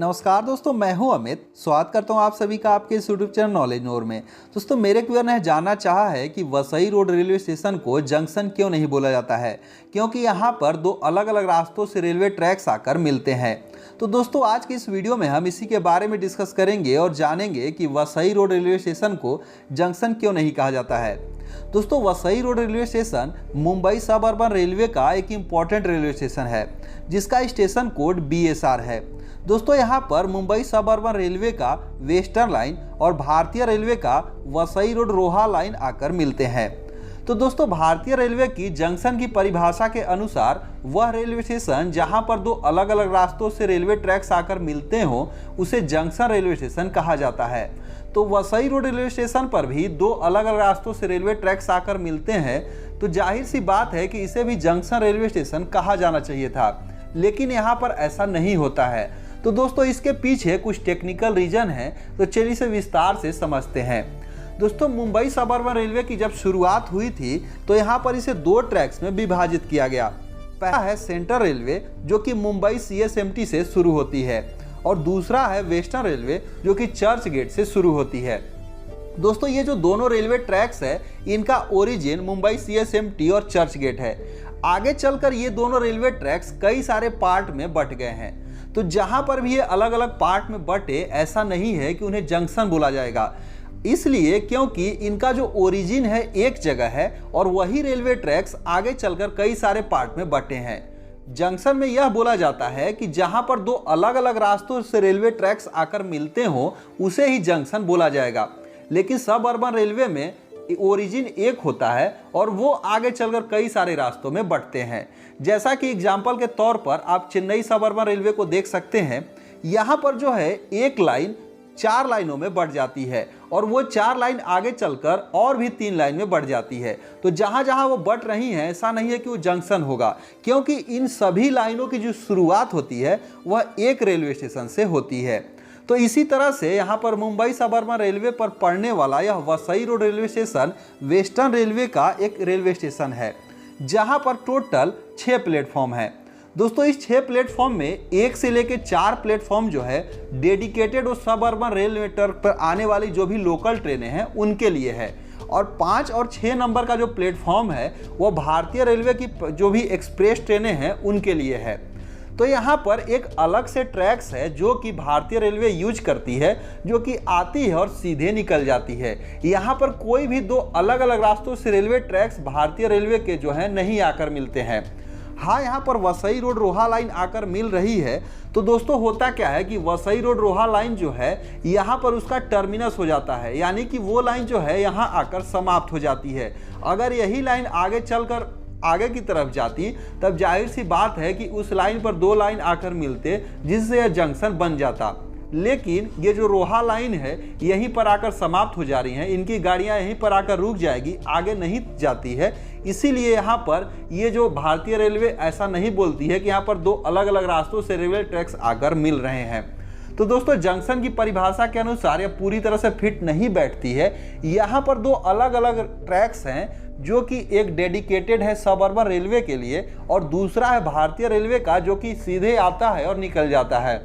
नमस्कार दोस्तों, मैं हूं अमित। स्वागत करता हूं आप सभी का आपके इस यूट्यूब चैनल नॉलेज नोर में। दोस्तों, मेरे व्यूअर ने जानना चाहा है कि वसई रोड रेलवे स्टेशन को जंक्शन क्यों नहीं बोला जाता है, क्योंकि यहां पर दो अलग अलग रास्तों से रेलवे ट्रैक्स आकर मिलते हैं। तो दोस्तों, आज की इस वीडियो में हम इसी के बारे में डिस्कस करेंगे और जानेंगे कि वसई रोड रेलवे स्टेशन को जंक्शन क्यों नहीं कहा जाता है। दोस्तों, Vasai road railway station Mumbai सब अर्बन रेलवे का एक इम्पॉर्टेंट रेलवे स्टेशन है, जिसका स्टेशन कोड BSR है। दोस्तों, यहाँ पर मुंबई सब अर्बन रेलवे का वेस्टर्न लाइन और भारतीय रेलवे का वसई रोड रोहा लाइन आकर मिलते हैं। तो दोस्तों, भारतीय रेलवे की जंक्शन की परिभाषा के अनुसार वह रेलवे स्टेशन जहां पर दो अलग अलग रास्तों से रेलवे ट्रैक्स आकर मिलते हों, उसे जंक्शन रेलवे स्टेशन कहा जाता है। तो वसई रोड रेलवे स्टेशन पर भी दो अलग अलग रास्तों से रेलवे ट्रैक्स आकर मिलते हैं, तो जाहिर सी बात है कि इसे भी जंक्शन रेलवे स्टेशन कहा जाना चाहिए था, लेकिन यहाँ पर ऐसा नहीं होता है। तो दोस्तों, इसके पीछे कुछ टेक्निकल रीजन है, तो चलिए इसे विस्तार से समझते हैं। दोस्तों, मुंबई सब अर्बन रेलवे की जब शुरुआत हुई थी तो यहाँ पर इसे दो ट्रैक्स में विभाजित किया गया। पहला है सेंट्रल रेलवे, जो कि मुंबई CSMT से शुरू होती है, और दूसरा है वेस्टर्न रेलवे, जो कि चर्च गेट से शुरू होती है। दोस्तों, ये जो दोनों रेलवे ट्रैक्स है, इनका ओरिजिन मुंबई CSMT और चर्च गेट है। आगे चलकर ये दोनों रेलवे ट्रैक्स कई सारे पार्ट में बट गए हैं। तो जहां पर भी ये अलग अलग पार्ट में बटे, ऐसा नहीं है कि उन्हें जंक्शन बोला जाएगा, इसलिए क्योंकि इनका जो ओरिजिन है एक जगह है और वही रेलवे ट्रैक्स आगे चलकर कई सारे पार्ट में बटे हैं। जंक्शन में यह बोला जाता है कि जहां पर दो अलग अलग रास्तों से रेलवे ट्रैक्स आकर मिलते हो, उसे ही जंक्शन बोला जाएगा। लेकिन सब अर्बन रेलवे में ओरिजिन एक होता है और वो आगे चलकर कई सारे रास्तों में बंटते हैं। जैसा कि एग्जाम्पल के तौर पर आप चेन्नई सब अर्बन रेलवे को देख सकते हैं। यहाँ पर जो है एक लाइन 4 लाइनों में बढ़ जाती है और वो 4 लाइन आगे चलकर और भी 3 लाइन में बढ़ जाती है। तो जहाँ जहाँ वो बढ़ रही हैं, ऐसा नहीं है कि वो जंक्शन होगा, क्योंकि इन सभी लाइनों की जो शुरुआत होती है वह एक रेलवे स्टेशन से होती है। तो इसी तरह से यहाँ पर मुंबई सब अर्बन रेलवे पर पड़ने वाला यह Vasai road railway station western railway का एक रेलवे स्टेशन है, जहाँ पर टोटल 6 प्लेटफॉर्म है। दोस्तों, इस 6 प्लेटफॉर्म में 1 से लेकर 4 प्लेटफॉर्म जो है डेडिकेटेड और सब अर्बन रेल नेटवर्क पर आने वाली जो भी लोकल ट्रेनें हैं उनके लिए है, और 5 और 6 नंबर का जो प्लेटफॉर्म है वो भारतीय रेलवे की जो भी एक्सप्रेस ट्रेनें हैं उनके लिए है। तो यहाँ पर एक अलग से ट्रैक्स है जो कि भारतीय रेलवे यूज करती है, जो कि आती है और सीधे निकल जाती है। यहाँ पर कोई भी दो अलग अलग रास्तों से रेलवे ट्रैक्स भारतीय रेलवे के जो है नहीं आकर मिलते हैं। हाँ, यहाँ पर वसई रोड रोहा लाइन आकर मिल रही है। तो दोस्तों, होता क्या है कि वसई रोड रोहा लाइन जो है यहाँ पर उसका टर्मिनस हो जाता है, यानी कि वो लाइन जो है यहाँ आकर समाप्त हो जाती है। अगर यही लाइन आगे चलकर आगे की तरफ जाती, तब जाहिर सी बात है कि उस लाइन पर 2 लाइन आकर मिलते, जिससे यह जंक्शन बन जाता। लेकिन ये जो रोहा लाइन है यहीं पर आकर समाप्त हो जा रही हैं, इनकी गाड़ियां यहीं पर आकर रुक जाएगी, आगे नहीं जाती है। इसीलिए यहाँ पर ये जो भारतीय रेलवे ऐसा नहीं बोलती है कि यहाँ पर 2 अलग अलग रास्तों से रेलवे ट्रैक्स आकर मिल रहे हैं। तो दोस्तों, जंक्शन की परिभाषा के अनुसार यह पूरी तरह से फिट नहीं बैठती है। यहाँ पर 2 अलग अलग ट्रैक्स हैं, जो कि एक डेडिकेटेड है सब अर्बन रेलवे के लिए और दूसरा है भारतीय रेलवे का, जो कि सीधे आता है और निकल जाता है।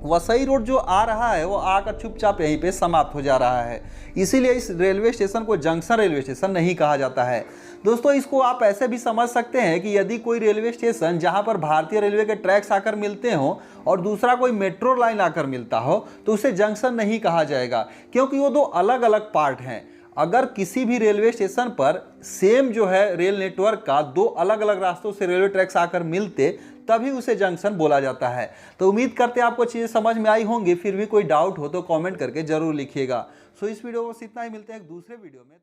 वसई रोड जो आ रहा है वो आकर चुपचाप यहीं पे समाप्त हो जा रहा है, इसीलिए इस रेलवे स्टेशन को जंक्शन रेलवे स्टेशन नहीं कहा जाता है। दोस्तों, इसको आप ऐसे भी समझ सकते हैं कि यदि कोई रेलवे स्टेशन जहां पर भारतीय रेलवे के ट्रैक्स आकर मिलते हों और दूसरा कोई मेट्रो लाइन आकर मिलता हो, तो उसे जंक्शन नहीं कहा जाएगा, क्योंकि वो 2 अलग अलग पार्ट हैं। अगर किसी भी रेलवे स्टेशन पर सेम जो है रेल नेटवर्क का 2 अलग अलग रास्तों से रेलवे ट्रैक्स आकर मिलते, तभी उसे जंक्शन बोला जाता है। तो उम्मीद करते हैं आपको चीज़ें समझ में आई होंगी। फिर भी कोई डाउट हो तो कमेंट करके जरूर लिखिएगा। सो इस वीडियो को बस इतना ही, मिलते हैं एक दूसरे वीडियो में।